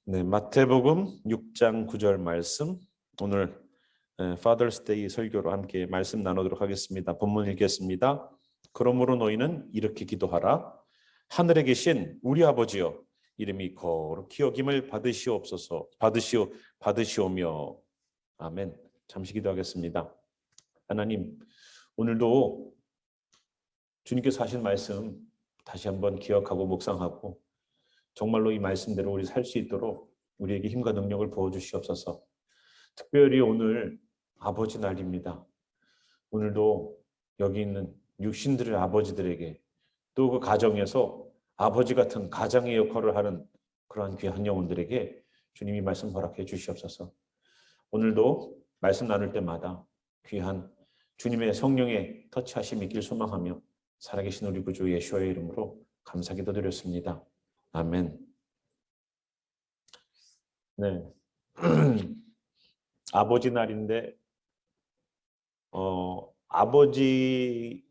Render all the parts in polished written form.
네, 마태복음 6장 9절 말씀 오늘 Father's Day 설교로 함께 말씀 나누도록 하겠습니다. 본문 읽겠습니다. 그러므로 너희는 이렇게 기도하라. 하늘에 계신 우리 아버지여 이름이 거룩히 여김을 받으시오며 아멘. 잠시 기도하겠습니다. 하나님, 오늘도 주님께서 하신 말씀 다시 한번 기억하고 묵상하고 정말로 이 말씀대로 우리 살 수 있도록 우리에게 힘과 능력을 부어주시옵소서. 특별히 오늘 아버지 날입니다. 오늘도 여기 있는 육신들의 아버지들에게 또 그 가정에서 아버지 같은 가장의 역할을 하는 그러한 귀한 영혼들에게 주님이 말씀 허락해 주시옵소서. 오늘도 말씀 나눌 때마다 귀한 주님의 성령의 터치하심이 있길 소망하며 살아계신 우리 구주 예수와의 이름으로 감사 기도드렸습니다. 아멘. 네. 아버지 날인데 아버지가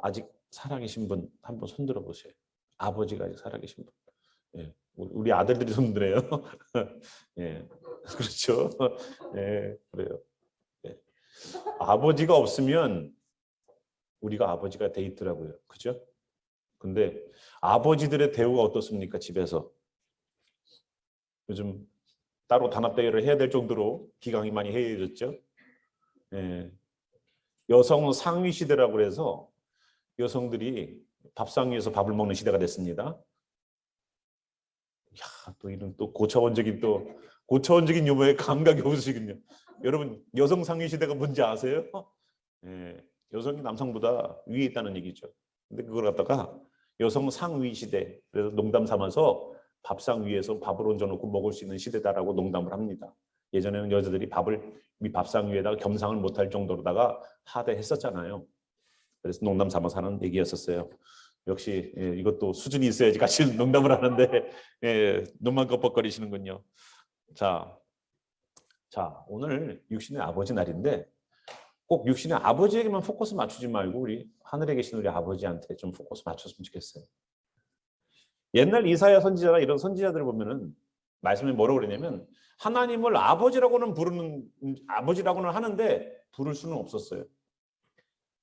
아직 살아계신 분 한번 손들어 보세요. 아버지가 아직 살아계신 분. 예. 우리 아들들이 손들어요. 예. 그렇죠. 예, 그래요. 예. 아버지가 없으면 우리가 아버지가 돼 있더라고요. 그죠? 근데 아버지들의 대우가 어떻습니까? 집에서. 요즘 따로 단합대회를 해야 될 정도로 기강이 많이 해이해졌죠. 예. 여성 상위 시대라고 그래서 여성들이 밥상 위에서 밥을 먹는 시대가 됐습니다. 야, 또 이런 또 고차원적인 유머의 감각이 없으시군요. 여러분, 여성 상위 시대가 뭔지 아세요? 예. 여성이 남성보다 위에 있다는 얘기죠. 근데 그걸 갖다가 여성 상위 시대, 그래서 농담 삼아서 밥상 위에서 밥을 얹어놓고 먹을 수 있는 시대다라고 농담을 합니다. 예전에는 여자들이 밥을 밥상 위에다가 겸상을 못할 정도로다가 하대했었잖아요. 그래서 농담 삼아서 하는 얘기였었어요. 역시 이것도 수준이 있어야지 같이 농담을 하는데 눈만 껌뻑거리시는군요. 자, 오늘 육신의 아버지 날인데 꼭 육신의 아버지에게만 포커스 맞추지 말고 우리 하늘에 계신 우리 아버지한테 좀 포커스 맞췄으면 좋겠어요. 옛날 이사야 선지자나 이런 선지자들을 보면은 말씀이 뭐라고 그러냐면 하나님을 아버지라고는 하는데 부를 수는 없었어요.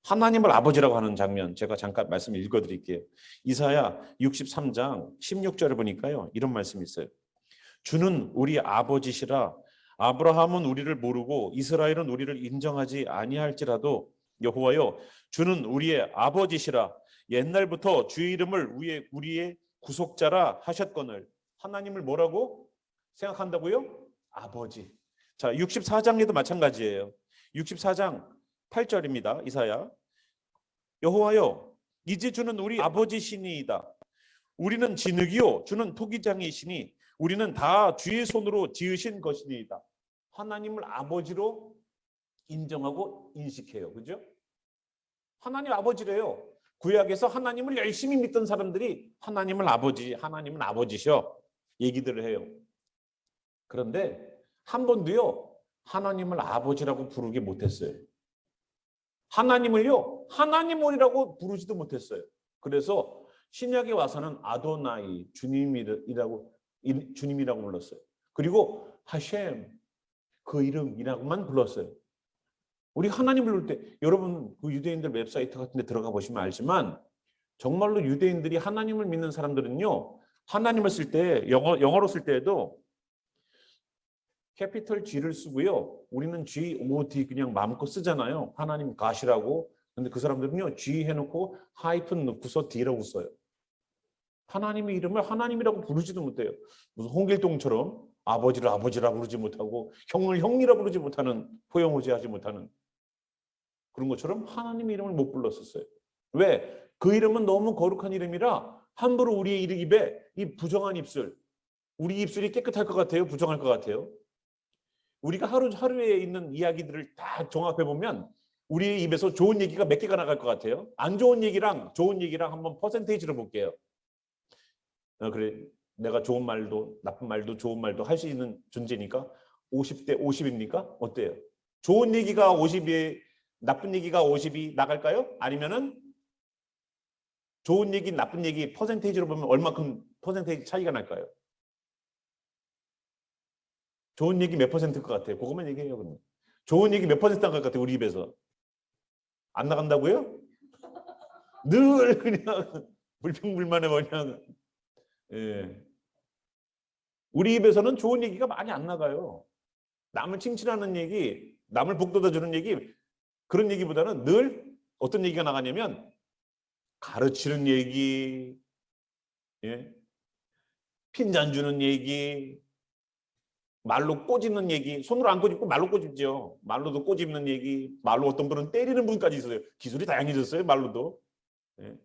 하나님을 아버지라고 하는 장면 제가 잠깐 말씀 읽어드릴게요. 이사야 63장 16절을 보니까요. 이런 말씀이 있어요. 주는 우리 아버지시라. 아브라함은 우리를 모르고 이스라엘은 우리를 인정하지 아니할지라도 여호와여 주는 우리의 아버지시라. 옛날부터 주의 이름을 우리의 구속자라 하셨거늘. 하나님을 뭐라고 생각한다고요? 아버지. 자, 64장에도 마찬가지예요. 64장 8절입니다. 이사야. 여호와여 이제 주는 우리 아버지시니이다. 우리는 진흙이요 주는 토기장이시니 우리는 다 주의 손으로 지으신 것이니이다. 하나님을 아버지로 인정하고 인식해요. 그죠? 하나님 아버지래요. 구약에서 하나님을 열심히 믿던 사람들이 하나님은 아버지셔 얘기들을 해요. 그런데 한 번도요 하나님을 아버지라고 부르지 못했어요. 하나님을요 하나님이라고 부르지도 못했어요. 그래서 신약에 와서는 아도나이 주님이라고 불렀어요. 그리고 하셴 그 이름이라고만 불렀어요. 우리 하나님 부를 때 여러분 그 유대인들 웹사이트 같은 데 들어가 보시면 알지만 정말로 유대인들이 하나님을 믿는 사람들은요 하나님을 쓸 때 영어로 쓸 때에도 캐피털 G를 쓰고요. 우리는 G-O-D 그냥 마음껏 쓰잖아요. 하나님 가시라고. 근데 그 사람들은요 G 해놓고 하이픈 넣고서 D라고 써요. 하나님의 이름을 하나님이라고 부르지도 못해요. 무슨 홍길동처럼 아버지를 아버지라 부르지 못하고 형을 형이라 부르지 못하는 호영호제하지 못하는 그런 것처럼 하나님의 이름을 못 불렀었어요. 왜? 그 이름은 너무 거룩한 이름이라 함부로 우리의 입에 이 부정한 입술 우리 입술이 깨끗할 것 같아요? 부정할 것 같아요? 우리가 하루에 있는 이야기들을 다 종합해보면 우리 입에서 좋은 얘기가 몇 개가 나갈 것 같아요? 안 좋은 얘기랑 좋은 얘기랑 한번 퍼센테이지로 볼게요. 그래 내가 좋은 말도 나쁜 말도 좋은 말도 할 수 있는 존재니까 50대 50입니까? 어때요? 좋은 얘기가 50이 나쁜 얘기가 50이 나갈까요? 아니면은 좋은 얘기 나쁜 얘기 퍼센테이지로 보면 얼마큼 퍼센테이지 차이가 날까요? 좋은 얘기 몇 퍼센트일 것 같아요? 그것만 얘기해요. 그러면. 좋은 얘기 몇 퍼센트 나갈 것 같아요? 우리 입에서. 안 나간다고요? 늘 그냥 불평불만에 그냥. 예. 우리 입에서는 좋은 얘기가 많이 안 나가요. 남을 칭찬하는 얘기, 남을 북돋아 주는 얘기, 그런 얘기보다는 늘 어떤 얘기가 나가냐면 가르치는 얘기, 예? 핀잔 주는 얘기, 말로 꼬집는 얘기, 손으로 안 꼬집고 말로 꼬집죠. 말로도 꼬집는 얘기, 말로 어떤 분은 때리는 분까지 있어요. 기술이 다양해졌어요, 말로도. 예.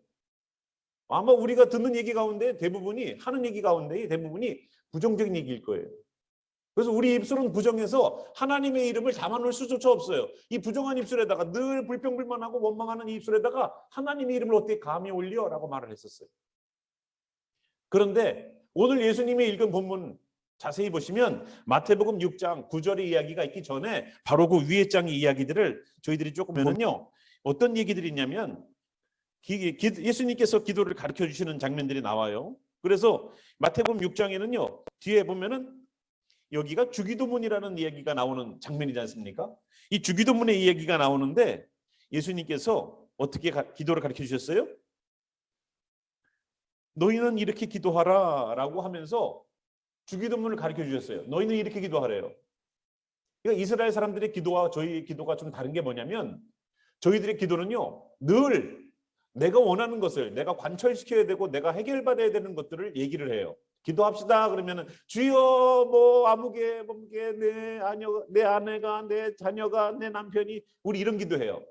아마 우리가 듣는 얘기 가운데 대부분이, 하는 얘기 가운데 대부분이 부정적인 얘기일 거예요. 그래서 우리 입술은 부정해서 하나님의 이름을 담아놓을 수조차 없어요. 이 부정한 입술에다가 늘 불평불만하고 원망하는 이 입술에다가 하나님의 이름을 어떻게 감히 올려? 라고 말을 했었어요. 그런데 오늘 예수님이 읽은 본문 자세히 보시면 마태복음 6장 9절의 이야기가 있기 전에 바로 그 위에 장의 이야기들을 저희들이 조금 보면요. 어떤 얘기들이 있냐면 예수님께서 기도를 가르쳐 주시는 장면들이 나와요. 그래서 마태복음 6장에는요. 뒤에 보면은 여기가 주기도문이라는 이야기가 나오는 장면이지 않습니까? 이 주기도문의 이야기가 나오는데 예수님께서 어떻게 기도를 가르쳐 주셨어요? 너희는 이렇게 기도하라 라고 하면서 주기도문을 가르쳐 주셨어요. 너희는 이렇게 기도하래요. 그러니까 이스라엘 사람들의 기도와 저희의 기도가 좀 다른 게 뭐냐면 저희들의 기도는요. 늘 내가 원하는 것을 내가 관철시켜야 되고 내가 해결받아야 되는 것들을 얘기를 해요. 기도합시다 그러면은 주여 뭐 아무개 뭐게 내 아내가 내 자녀가 내 남편이 우리 이런 기도해요.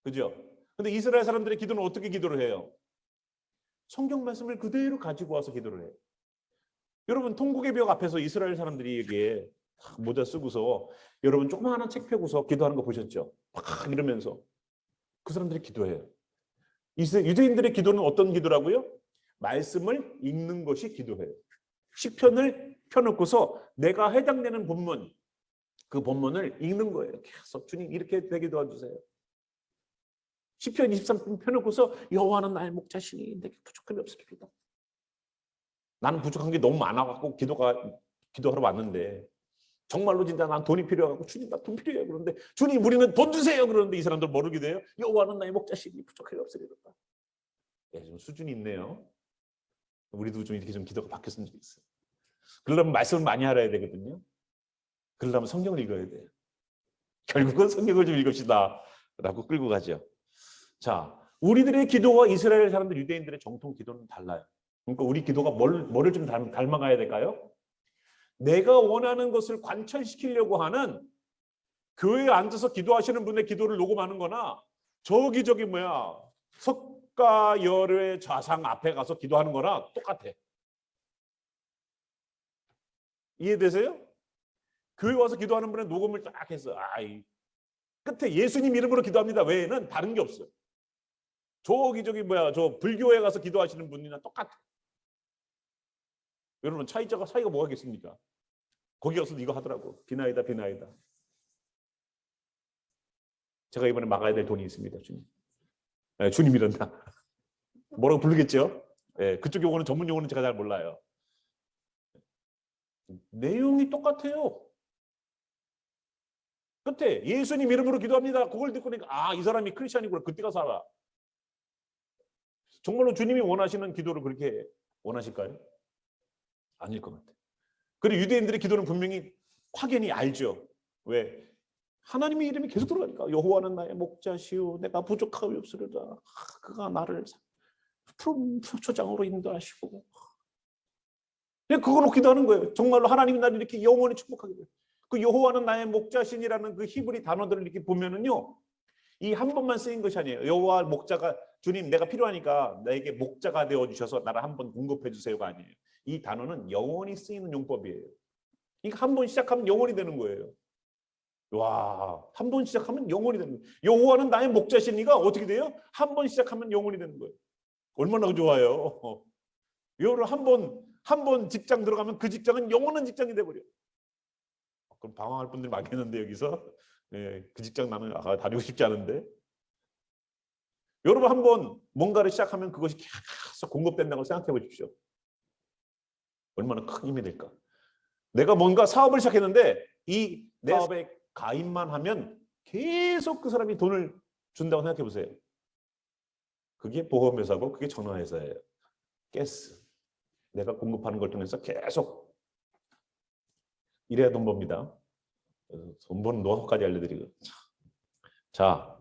그죠? 근데 이스라엘 사람들의 기도는 어떻게 기도를 해요? 성경 말씀을 그대로 가지고 와서 기도를 해요. 여러분 통곡의 벽 앞에서 이스라엘 사람들이 이게 모자 쓰고서 여러분 조그마한 책 펴고서 기도하는 거 보셨죠? 막 이러면서 그 사람들이 기도해요. 유대인들의 기도는 어떤 기도라고요? 말씀을 읽는 것이 기도해요. 시편을 펴놓고서 내가 해당되는 본문, 그 본문을 읽는 거예요. 계속 주님 이렇게 되게 도와주세요. 시편 23편 펴놓고서 여호와는 나의 목자시니 내게 부족함이 없으리로다. 나는 부족한 게 너무 많아갖고 기도하러 왔는데 정말로 진짜 난 돈이 필요하고 주님 나 돈 필요해요. 그런데 주님 우리는 돈 주세요. 그러는데 이 사람들 모르게 돼요. 여호와는 나의 목자시니 부족함이 없으리로다. 예, 좀 수준이 있네요. 우리도 좀 이렇게 좀 기도가 바뀌었으면 좋겠어요. 그러려면 말씀을 많이 알아야 되거든요. 그러려면 성경을 읽어야 돼요. 결국은 성경을 좀 읽읍시다 라고 끌고 가죠. 자, 우리들의 기도와 이스라엘 사람들 유대인들의 정통 기도는 달라요. 그러니까 우리 기도가 뭐를 좀 닮아가야 될까요? 내가 원하는 것을 관철시키려고 하는 교회에 앉아서 기도하시는 분의 기도를 녹음하는 거나 저기 석가열의 좌상 앞에 가서 기도하는 거나 똑같아. 이해되세요? 교회 와서 기도하는 분의 녹음을 딱 해서 끝에 예수님 이름으로 기도합니다 외에는 다른 게 없어요. 저 불교에 가서 기도하시는 분이나 똑같아. 여러분 사이가 뭐가 있겠습니까? 거기 가서 이거 하더라고. 비나이다. 제가 이번에 막아야 될 돈이 있습니다. 주님. 네, 주님이란다. 뭐라고 부르겠죠? 네, 그쪽 용어는 전문 용어는 제가 잘 몰라요. 내용이 똑같아요. 끝에 예수님 이름으로 기도합니다. 그걸 듣고 보니까 이 사람이 크리스찬이구나. 그때 가서 알아. 정말로 주님이 원하시는 기도를 그렇게 원하실까요? 아닐 것 같아요. 그리고 유대인들의 기도는 분명히 확연히 알죠. 왜? 하나님의 이름이 계속 들어가니까 여호와는 나의 목자시오 내가 부족함이 없으리로다. 그가 나를 푸른 초장으로 인도하시고 그걸로 기도하는 거예요. 정말로 하나님이 나를 이렇게 영원히 축복하게 돼요. 그 여호와는 나의 목자신이라는 그 히브리 단어들을 이렇게 보면은요. 이 한 번만 쓰인 것이 아니에요. 여호와 목자가 주님 내가 필요하니까 나에게 목자가 되어주셔서 나를 한 번 공급해 주세요가 아니에요. 이 단어는 영원히 쓰이는 용법이에요. 그러니까 한 번 시작하면 영원히 되는 거예요. 와, 한 번 시작하면 영원히 되는 거예요. 여호와는 나의 목자시니까 어떻게 돼요? 한 번 시작하면 영원히 되는 거예요. 얼마나 좋아요. 여러분 한 번 직장 들어가면 그 직장은 영원한 직장이 돼버려. 그럼 방황할 분들이 많겠는데 여기서 그 직장 나는 다니고 싶지 않은데. 여러분 한 번 뭔가를 시작하면 그것이 계속 공급된다고 생각해 보십시오. 얼마나 큰 힘이 될까. 내가 뭔가 사업을 시작했는데 이 내 사업에 가입만 하면 계속 그 사람이 돈을 준다고 생각해 보세요. 그게 보험회사고 그게 전화회사예요. 가스. 내가 공급하는 걸 통해서 계속 이래야 돈 법니다. 돈 버는 노하우까지 알려드리고. 자,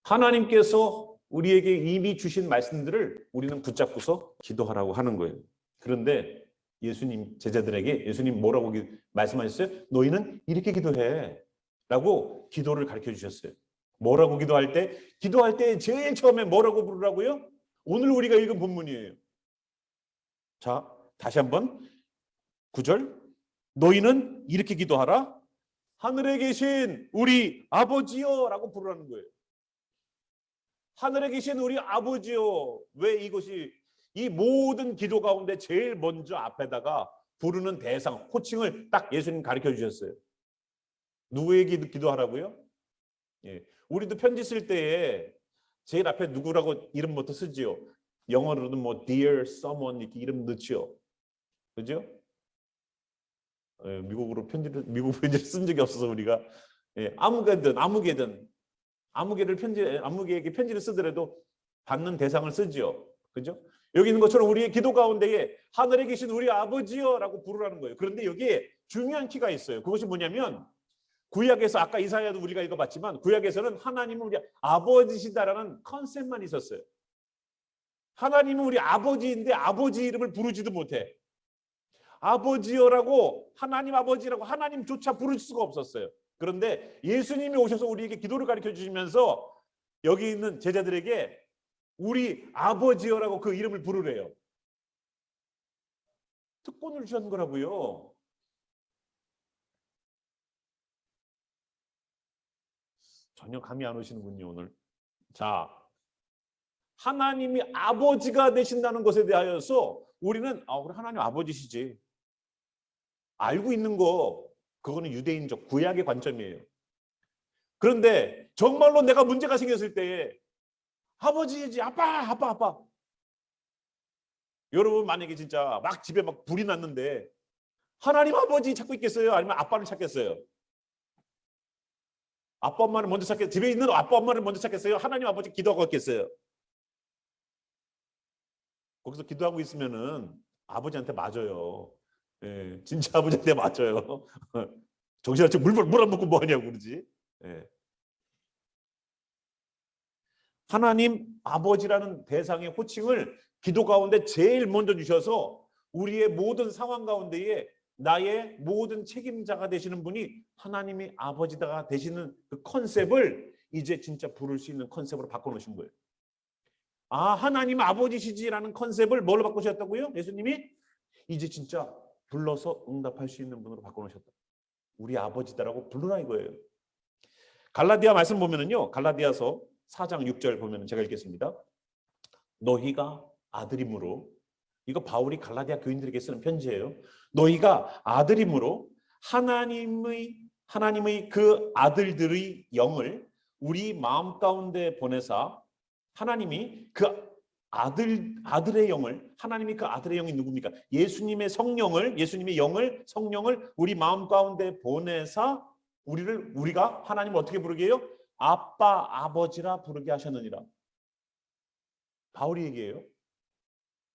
하나님께서 우리에게 이미 주신 말씀들을 우리는 붙잡고서 기도하라고 하는 거예요. 그런데 예수님 제자들에게 예수님 뭐라고 말씀하셨어요? 너희는 이렇게 기도해 라고 기도를 가르쳐 주셨어요. 뭐라고 기도할 때 제일 처음에 뭐라고 부르라고요? 오늘 우리가 읽은 본문이에요. 자, 다시 한번 9절. 너희는 이렇게 기도하라. 하늘에 계신 우리 아버지여 라고 부르라는 거예요. 하늘에 계신 우리 아버지여. 왜 이것이 이 모든 기도 가운데 제일 먼저 앞에다가 부르는 대상, 호칭을 딱 예수님 가르쳐 주셨어요. 누구에게 기도하라고요? 예. 우리도 편지 쓸 때에 제일 앞에 누구라고 이름부터 쓰지요. 영어로는 뭐 dear someone 이렇게 이름 넣지요. 그죠? 예, 미국 편지를 쓴 적이 없어서 우리가 아무개에게 편지를 쓰더라도 받는 대상을 쓰지요. 그죠? 여기 있는 것처럼 우리의 기도 가운데에 하늘에 계신 우리 아버지여라고 부르라는 거예요. 그런데 여기에 중요한 키가 있어요. 그것이 뭐냐면 구약에서 아까 이사야도 우리가 읽어봤지만 구약에서는 하나님은 우리 아버지시다라는 컨셉만 있었어요. 하나님은 우리 아버지인데 아버지 이름을 부르지도 못해. 아버지여라고 하나님 아버지라고 하나님조차 부를 수가 없었어요. 그런데 예수님이 오셔서 우리에게 기도를 가르쳐 주시면서 여기 있는 제자들에게 우리 아버지여라고 그 이름을 부르래요. 특권을 주신 거라고요. 전혀 감이 안 오시는군요, 오늘. 자, 하나님이 아버지가 되신다는 것에 대하여서 우리는 우리 하나님 아버지시지. 알고 있는 거 그거는 유대인적 구약의 관점이에요. 그런데 정말로 내가 문제가 생겼을 때에 아버지지 아빠. 여러분 만약에 진짜 막 집에 막 불이 났는데 하나님 아버지 찾고 있겠어요? 아니면 아빠를 찾겠어요? 아빠 엄마를 먼저 찾겠어요? 집에 있는 아빠 엄마를 먼저 찾겠어요? 하나님 아버지 기도하고 있겠어요? 거기서 기도하고 있으면은 아버지한테 맞아요. 예, 진짜 아버지한테 맞아요. 정신없이 물 안 먹고 뭐 하냐고 그러지. 예. 하나님 아버지라는 대상의 호칭을 기도 가운데 제일 먼저 주셔서 우리의 모든 상황 가운데에 나의 모든 책임자가 되시는 분이 하나님이 아버지가 되시는 그 컨셉을 이제 진짜 부를 수 있는 컨셉으로 바꿔놓으신 거예요. 하나님 아버지시지라는 컨셉을 뭘로 바꾸셨다고요? 예수님이 이제 진짜 불러서 응답할 수 있는 분으로 바꿔놓으셨다. 우리 아버지다라고 부르라 이거예요. 갈라디아 말씀 보면은요. 갈라디아서 4장 6절 보면 제가 읽겠습니다. 너희가 아들임으로, 이거 바울이 갈라디아 교인들에게 쓰는 편지예요. 너희가 아들임으로 하나님의 그 아들들의 영을 우리 마음 가운데 보내사 하나님이 그 아들의 영을 하나님이 그 아들의 영이 누굽니까? 예수님의 성령을 우리 마음 가운데 보내사 우리가 하나님을 어떻게 부르게 해요? 아빠 아버지라 부르게 하셨느니라. 바울이 얘기해요.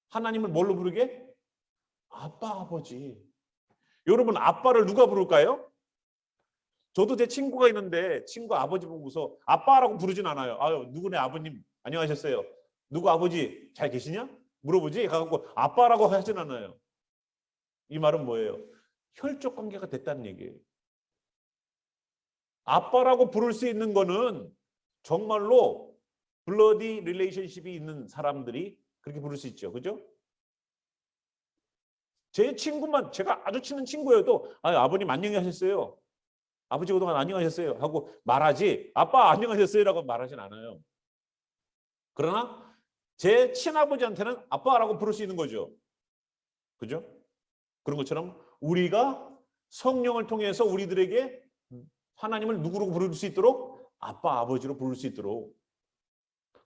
하나님을 뭘로 부르게? 아빠 아버지. 여러분 아빠를 누가 부를까요? 저도 제 친구가 있는데 친구 아버지 보고서 아빠라고 부르진 않아요. 누구네 아버님 안녕하셨어요. 누구 아버지 잘 계시냐? 물어보지. 가갖고 아빠라고 하진 않아요. 이 말은 뭐예요? 혈족 관계가 됐다는 얘기예요. 아빠라고 부를 수 있는 거는 정말로 블러디 릴레이션십이 있는 사람들이 그렇게 부를 수 있죠. 그죠? 제 친구만 제가 아주 친한 친구여도 아버님 안녕하셨어요. 아버지 그동안 안녕하셨어요 하고 말하지 아빠 안녕하셨어요라고 말하진 않아요. 그러나 제 친아버지한테는 아빠라고 부를 수 있는 거죠. 그죠? 그런 것처럼 우리가 성령을 통해서 우리들에게 하나님을 누구로 부를 수 있도록 아빠 아버지로 부를 수 있도록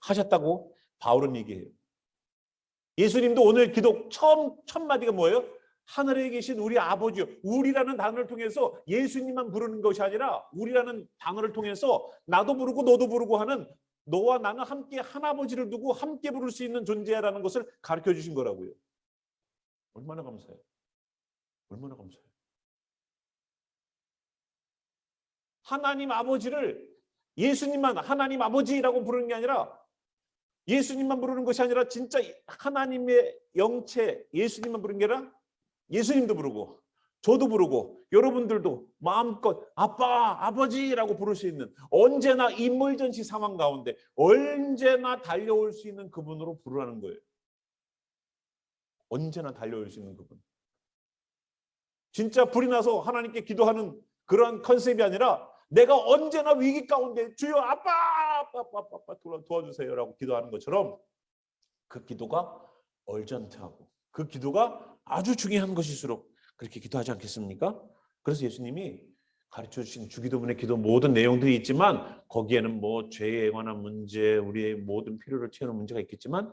하셨다고 바울은 얘기해요. 예수님도 오늘 기도 첫 마디가 뭐예요? 하늘에 계신 우리 아버지요. 우리라는 단어를 통해서 예수님만 부르는 것이 아니라 우리라는 단어를 통해서 나도 부르고 너도 부르고 하는 너와 나는 함께 한 아버지를 두고 함께 부를 수 있는 존재야라는 것을 가르쳐 주신 거라고요. 얼마나 감사해요. 얼마나 감사해요. 하나님 아버지를 예수님만 하나님 아버지라고 부르는 게 아니라 예수님만 부르는 것이 아니라 진짜 하나님의 영체 예수님만 부르는 게 아니라 예수님도 부르고 저도 부르고 여러분들도 마음껏 아빠 아버지라고 부를 수 있는 언제나 인물전시 상황 가운데 언제나 달려올 수 있는 그분으로 부르라는 거예요. 언제나 달려올 수 있는 그분. 진짜 불이 나서 하나님께 기도하는 그런 컨셉이 아니라 내가 언제나 위기 가운데 주여 아빠 도와주세요라고 기도하는 것처럼 그 기도가 얼전트하고 그 기도가 아주 중요한 것일수록 그렇게 기도하지 않겠습니까? 그래서 예수님이 가르쳐 주신 주기도문의 기도 모든 내용들이 있지만 거기에는 뭐 죄에 관한 문제, 우리의 모든 필요를 채우는 문제가 있겠지만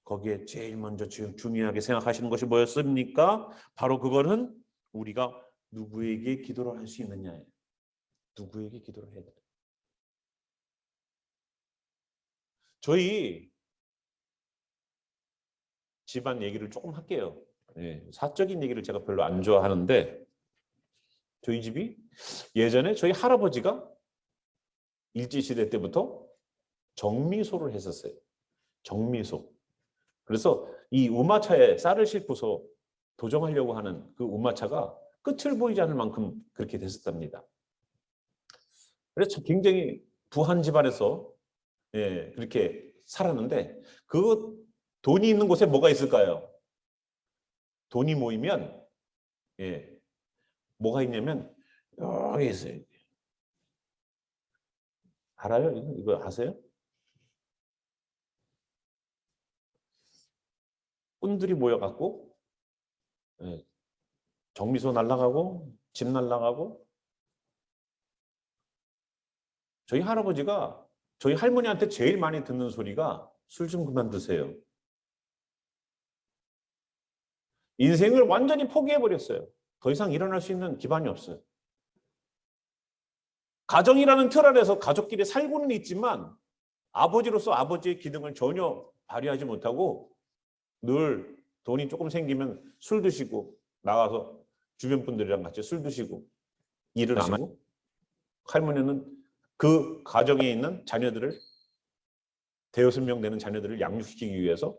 거기에 제일 먼저 중요하게 생각하시는 것이 뭐였습니까? 바로 그거는 우리가 누구에게 기도를 할 수 있느냐예요. 누구에게 기도를 해야 돼요. 저희 집안 얘기를 조금 할게요. 네, 사적인 얘기를 제가 별로 안 좋아하는데 저희 집이 예전에 저희 할아버지가 일제시대 때부터 정미소를 했었어요. 정미소. 그래서 이 우마차에 쌀을 싣고서 도정하려고 하는 그 우마차가 끝을 보이지 않을 만큼 그렇게 됐었답니다. 그래서 굉장히 부한 집안에서 그렇게 살았는데 그 돈이 있는 곳에 뭐가 있을까요? 돈이 모이면 뭐가 있냐면 여기 있어요. 알아요? 이거 아세요? 꾼들이 모여갖고 정미소 날라가고 집 날라가고 저희 할아버지가 저희 할머니한테 제일 많이 듣는 소리가 술 좀 그만 드세요. 인생을 완전히 포기해버렸어요. 더 이상 일어날 수 있는 기반이 없어요. 가정이라는 틀 안에서 가족끼리 살고는 있지만 아버지로서 아버지의 기능을 전혀 발휘하지 못하고 늘 돈이 조금 생기면 술 드시고 나가서 주변 분들이랑 같이 술 드시고 일을 안 하고 할머니는 그 가정에 있는 자녀들을 대여섯 명 되는 자녀들을 양육시키기 위해서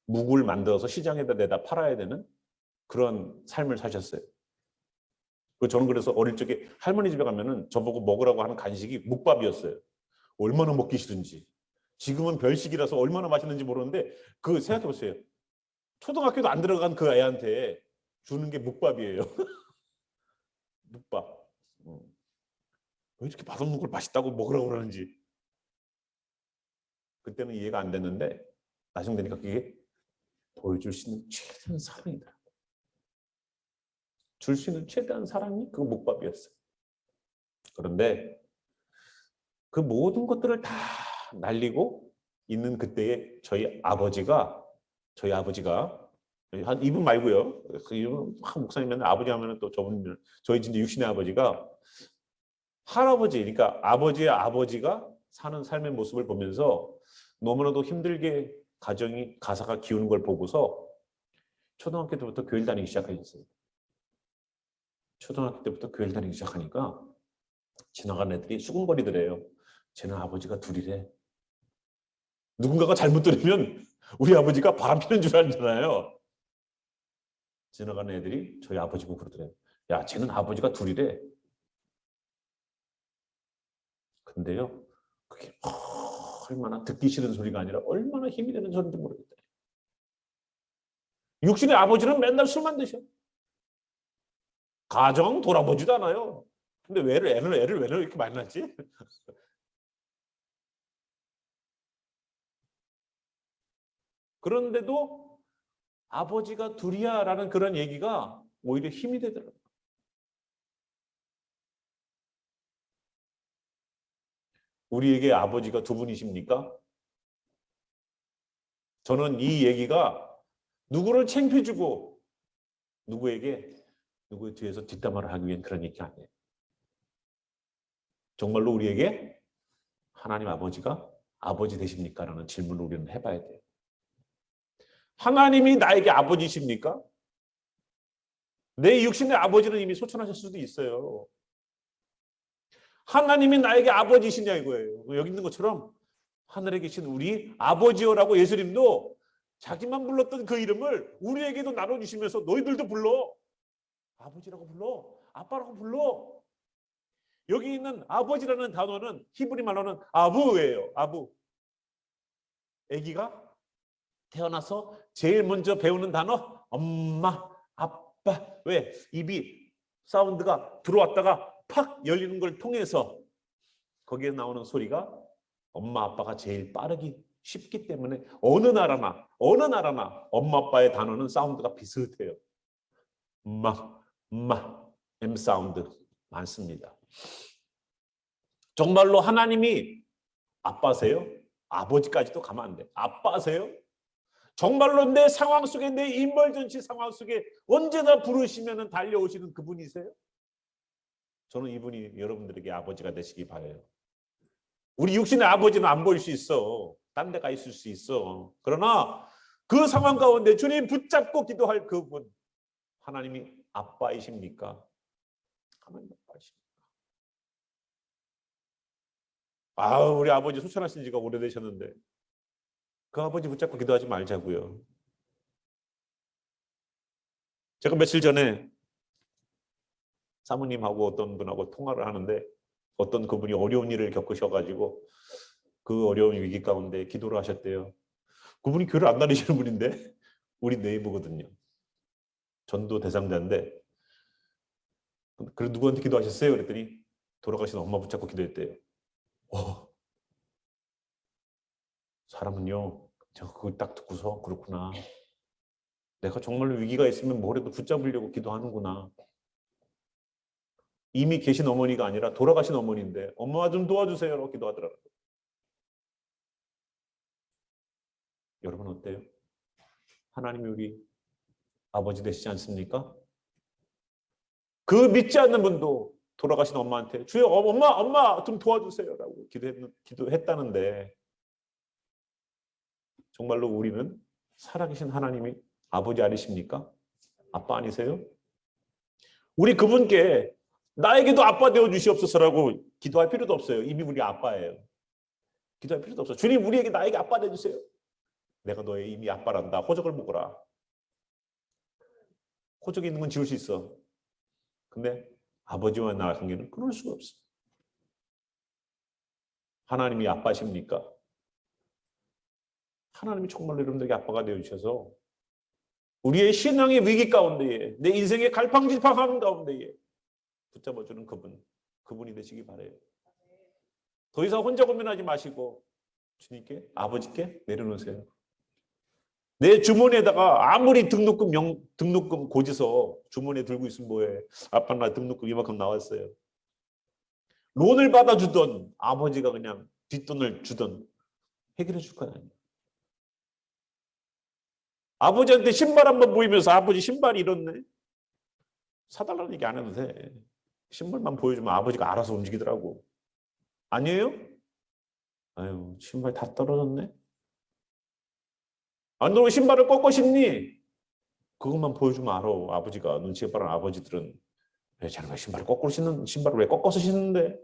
묵을 만들어서 시장에다 내다 팔아야 되는 그런 삶을 사셨어요. 저는 그래서 어릴 적에 할머니 집에 가면은 저보고 먹으라고 하는 간식이 묵밥이었어요. 얼마나 먹기 싫은지. 지금은 별식이라서 얼마나 맛있는지 모르는데 그 생각해 보세요. 초등학교도 안 들어간 그 애한테 주는 게 묵밥이에요. 묵밥. 왜 이렇게 맛없는 걸 맛있다고 먹으라고 그러는지. 그때는 이해가 안 됐는데 나중 되니까 그게 보여줄 수 있는 최대한 사랑이다. 줄 수 있는 최대한 사랑이 그 묵밥이었어요. 그런데 그 모든 것들을 다 날리고 있는 그때에 저희 아버지가 한 이분 말고요. 이분 목사님은 아버지 하면은 또 저분 저희 진짜 육신의 아버지가 할아버지 그러니까 아버지의 아버지가 사는 삶의 모습을 보면서 너무나도 힘들게 가정이 가사가 기우는 걸 보고서 초등학교 때부터 교회를 다니기 시작하셨어요. 초등학교 때부터 교회를 다니기 시작하니까 지나가는 애들이 수군거리더래요. 쟤는 아버지가 둘이래. 누군가가 잘못 들으면 우리 아버지가 바람 피는 줄 알잖아요. 지나가는 애들이 저희 아버지 보고 그러더래요. 야, 쟤는 아버지가 둘이래. 근데요, 그게 얼마나 듣기 싫은 소리가 아니라 얼마나 힘이 되는 소리인지 모르겠다. 육신의 아버지는 맨날 술만 드셔. 가정 돌아보지도 않아요. 근데 애를 왜 이렇게 많이 낳지? 그런데도 아버지가 둘이야 라는 그런 얘기가 오히려 힘이 되더라고요. 우리에게 아버지가 두 분이십니까? 저는 이 얘기가 누구를 창피해주고 누구의 뒤에서 뒷담화를 하기 위한 그런 얘기 아니에요. 정말로 우리에게 하나님 아버지가 아버지 되십니까? 라는 질문을 우리는 해봐야 돼요. 하나님이 나에게 아버지십니까? 내 육신의 아버지는 이미 소천하실 수도 있어요. 하나님이 나에게 아버지시냐 이거예요. 여기 있는 것처럼 하늘에 계신 우리 아버지요라고 예수님도 자기만 불렀던 그 이름을 우리에게도 나눠주시면서 너희들도 불러. 아버지라고 불러. 아빠라고 불러. 여기 있는 아버지라는 단어는 히브리 말로는 아부예요. 아부. 아기가 태어나서 제일 먼저 배우는 단어 엄마, 아빠. 왜? 입이 사운드가 들어왔다가 팍 열리는 걸 통해서 거기에 나오는 소리가 엄마, 아빠가 제일 빠르기 쉽기 때문에 어느 나라나 엄마, 아빠의 단어는 사운드가 비슷해요. M 사운드 많습니다. 정말로 하나님이 아빠세요? 아버지까지도 가면 안 돼. 아빠세요? 정말로 내 상황 속에, 내 인벌전시 상황 속에 언제나 부르시면 달려오시는 그분이세요? 저는 이분이 여러분들에게 아버지가 되시기 바라요. 우리 육신의 아버지는 안 보일 수 있어. 딴 데 가 있을 수 있어. 그러나 그 상황 가운데 주님 붙잡고 기도할 그분, 하나님이 아빠이십니까? 하나님 아빠이십니까? 우리 아버지 소천하신 지가 오래되셨는데 그 아버지 붙잡고 기도하지 말자고요. 제가 며칠 전에 사모님하고 어떤 분하고 통화를 하는데 어떤 그분이 어려운 일을 겪으셔가지고 그 어려운 위기 가운데 기도를 하셨대요. 그분이 교회를 안 다니시는 분인데 우리 네이버거든요. 전도 대상자인데 그래서 누구한테 기도하셨어요? 그랬더니 돌아가신 엄마 붙잡고 기도했대요. 사람은요, 제가 그걸 딱 듣고서 그렇구나. 내가 정말로 위기가 있으면 뭐라도 붙잡으려고 기도하는구나. 이미 계신 어머니가 아니라 돌아가신 어머니인데 엄마 좀 도와주세요라고 기도하더라고요. 여러분 어때요? 하나님이 우리 아버지 되시지 않습니까? 그 믿지 않는 분도 돌아가신 엄마한테 주여 엄마 좀 도와주세요라고 기도했다는데 정말로 우리는 살아계신 하나님이 아버지 아니십니까? 아빠 아니세요? 우리 그분께 나에게도 아빠 되어 주시옵소서라고 기도할 필요도 없어요. 이미 우리 아빠예요. 기도할 필요도 없어요. 주님 우리에게 나에게 아빠 되어 주세요. 내가 너의 이미 아빠란다. 호적을 묶어라. 호적에 있는 건 지울 수 있어. 근데 아버지와 나의 관계는 끊을 수가 없어. 하나님이 아빠십니까? 하나님이 정말로 여러분들에게 아빠가 되어주셔서 우리의 신앙의 위기 가운데에 내 인생의 갈팡질팡한 가운데에 붙잡아주는 그분이 되시기 바라요. 더 이상 혼자 고민하지 마시고 주님께 아버지께 내려놓으세요. 내 주머니에다가 아무리 등록금 고지서 주머니에 들고 있으면 뭐해. 아빠 나 등록금 이만큼 나왔어요. 론을 받아주던 아버지가 그냥 뒷돈을 주던 해결해 줄 거야. 아버지한테 신발 한번 보이면서 아버지 신발이 이렇네. 사달라는 얘기 안 해도 돼. 신발만 보여주면 아버지가 알아서 움직이더라고. 아니에요? 아유 신발 다 떨어졌네. 안 너 왜 신발을 꺾어 신니? 그것만 보여주면 알아. 아버지가 눈치가 빠른 아버지들은 왜 자네가 신발을 왜 꺾어서 신는데?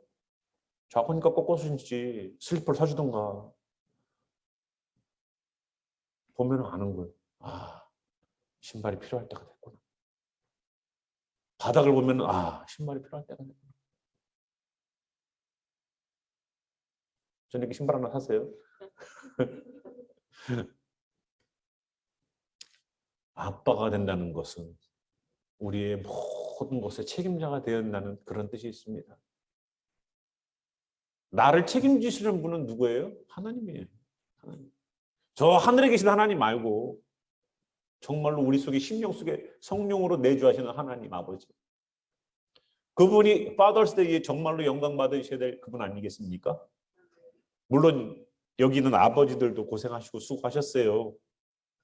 작으니까 꺾어서 신지. 슬리퍼를 사주던가. 보면 아는 거예요. 신발이 필요할 때가 됐구나. 바닥을 보면 신발이 필요할 때가 됐구나. 저녁에 신발 하나 사세요. 아빠가 된다는 것은 우리의 모든 것에 책임자가 되어야 한다는 그런 뜻이 있습니다. 나를 책임지시는 분은 누구예요? 하나님이에요. 하나님. 저 하늘에 계신 하나님 말고 정말로 우리 속에 심령 속에 성령으로 내주하시는 하나님 아버지. 그분이 Father's Day에 정말로 영광 받으셔야 될 그분 아니겠습니까? 물론 여기 있는 아버지들도 고생하시고 수고하셨어요.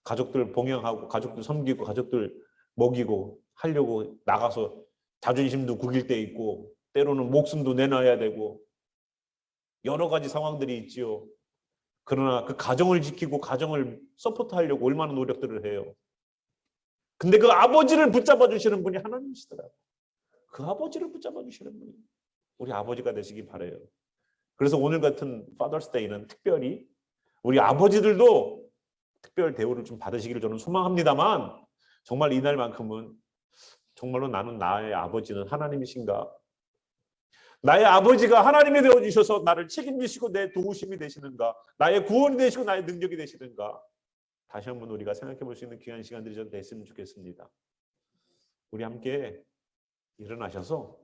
가족들 봉양하고 가족들 섬기고 가족들 먹이고 하려고 나가서 자존심도 구길 때 있고 때로는 목숨도 내놔야 되고 여러 가지 상황들이 있지요. 그러나 그 가정을 지키고 가정을 서포트하려고 얼마나 노력들을 해요. 근데 그 아버지를 붙잡아 주시는 분이 하나님이시더라고요. 그 아버지를 붙잡아 주시는 분이 우리 아버지가 되시기 바라요. 그래서 오늘 같은 파더스데이는 특별히 우리 아버지들도 특별 대우를 좀 받으시기를 저는 소망합니다만 정말 이날만큼은 정말로 나는 나의 아버지는 하나님이신가? 나의 아버지가 하나님이 되어주셔서 나를 책임지시고 내 도우심이 되시는가? 나의 구원이 되시고 나의 능력이 되시는가? 다시 한번 우리가 생각해 볼 수 있는 귀한 시간들이 좀 됐으면 좋겠습니다. 우리 함께 일어나셔서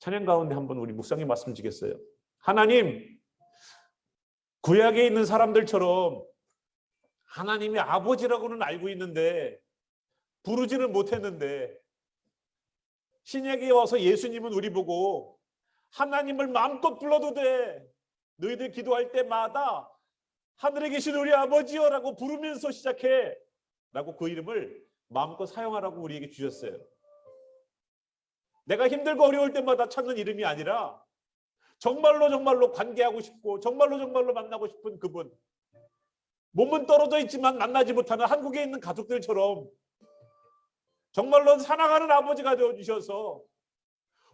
찬양 가운데 한번 우리 묵상의 말씀 드리겠어요. 하나님, 구약에 있는 사람들처럼 하나님이 아버지라고는 알고 있는데 부르지는 못했는데 신약에 와서 예수님은 우리 보고 하나님을 마음껏 불러도 돼. 너희들 기도할 때마다 하늘에 계신 우리 아버지여 라고 부르면서 시작해 라고 그 이름을 마음껏 사용하라고 우리에게 주셨어요. 내가 힘들고 어려울 때마다 찾는 이름이 아니라 정말로 관계하고 싶고 정말로 만나고 싶은 그분, 몸은 떨어져 있지만 만나지 못하는 한국에 있는 가족들처럼 정말로 사랑하는 아버지가 되어주셔서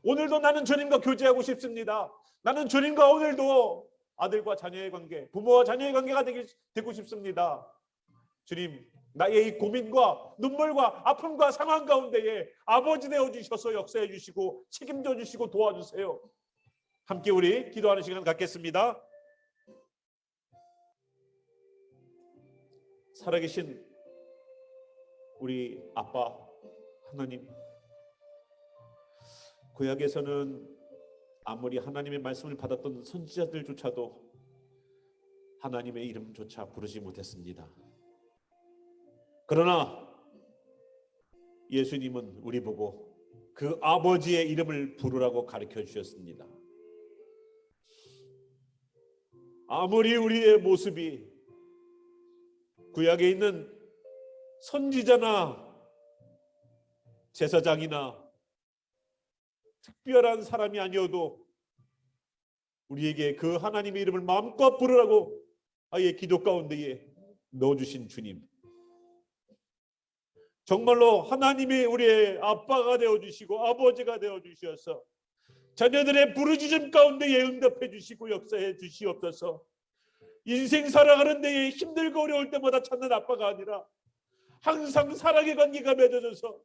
오늘도 나는 주님과 교제하고 싶습니다. 나는 주님과 오늘도 아들과 자녀의 관계, 부모와 자녀의 관계가 되고 싶습니다. 주님, 나의 이 고민과 눈물과 아픔과 상황 가운데에 아버지 되어주셔서 역사해 주시고 책임져 주시고 도와주세요. 함께 우리 기도하는 시간 갖겠습니다. 살아계신 우리 아빠 하나님, 구약에서는 아무리 하나님의 말씀을 받았던 선지자들조차도 하나님의 이름조차 부르지 못했습니다. 그러나 예수님은 우리 보고 그 아버지의 이름을 부르라고 가르쳐 주셨습니다. 아무리 우리의 모습이 구약에 있는 선지자나 제사장이나 특별한 사람이 아니어도 우리에게 그 하나님의 이름을 마음껏 부르라고 아예 기도 가운데에 넣어주신 주님, 정말로 하나님이 우리의 아빠가 되어주시고 아버지가 되어주셔서 자녀들의 부르짖음 가운데에 응답해 주시고 역사해 주시옵소서. 인생 살아가는 데에 힘들고 어려울 때마다 찾는 아빠가 아니라 항상 사랑의 관계가 맺어져서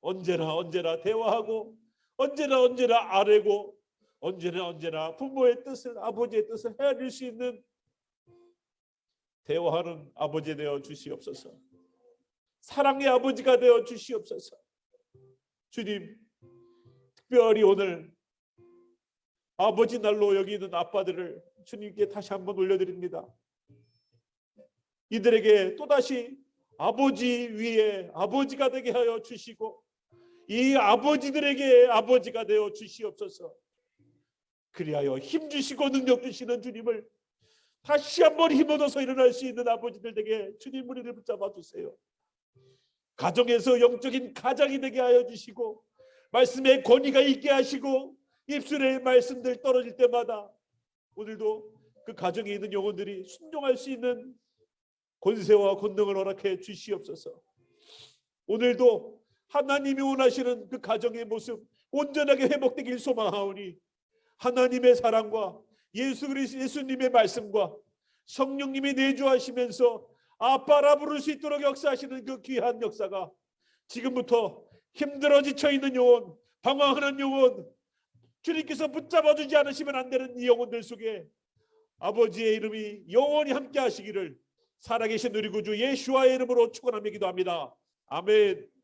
언제나 대화하고 언제나 아뢰고 언제나 부모의 뜻을 아버지의 뜻을 헤아릴 수 있는 대화하는 아버지 되어 주시옵소서. 사랑의 아버지가 되어 주시옵소서. 주님, 특별히 오늘 아버지 날로 여기 있는 아빠들을 주님께 다시 한번 올려드립니다. 이들에게 또다시 아버지 위에 아버지가 되게 하여 주시고 이 아버지들에게 아버지가 되어 주시옵소서. 그리하여 힘주시고 능력 주시는 주님을 다시 한번 힘어서 일어날 수 있는 아버지들에게 주님 우리를 붙잡아 주세요. 가정에서 영적인 가장이 되게 하여 주시고 말씀의 권위가 있게 하시고 입술의 말씀들 떨어질 때마다 오늘도 그 가정에 있는 영혼들이 순종할 수 있는 권세와 권능을 허락해 주시옵소서. 오늘도 하나님이 원하시는 그 가정의 모습 온전하게 회복되길 소망하오니 하나님의 사랑과 예수님의 말씀과 성령님이 내주하시면서 아빠라 부를 수 있도록 역사하시는 그 귀한 역사가 지금부터 힘들어 지쳐있는 영혼, 방황하는 영혼, 주님께서 붙잡아주지 않으시면 안 되는 이 영혼들 속에 아버지의 이름이 영원히 함께 하시기를 살아계신 우리 구주 예수와의 이름으로 축원하며 기도합니다. 아멘.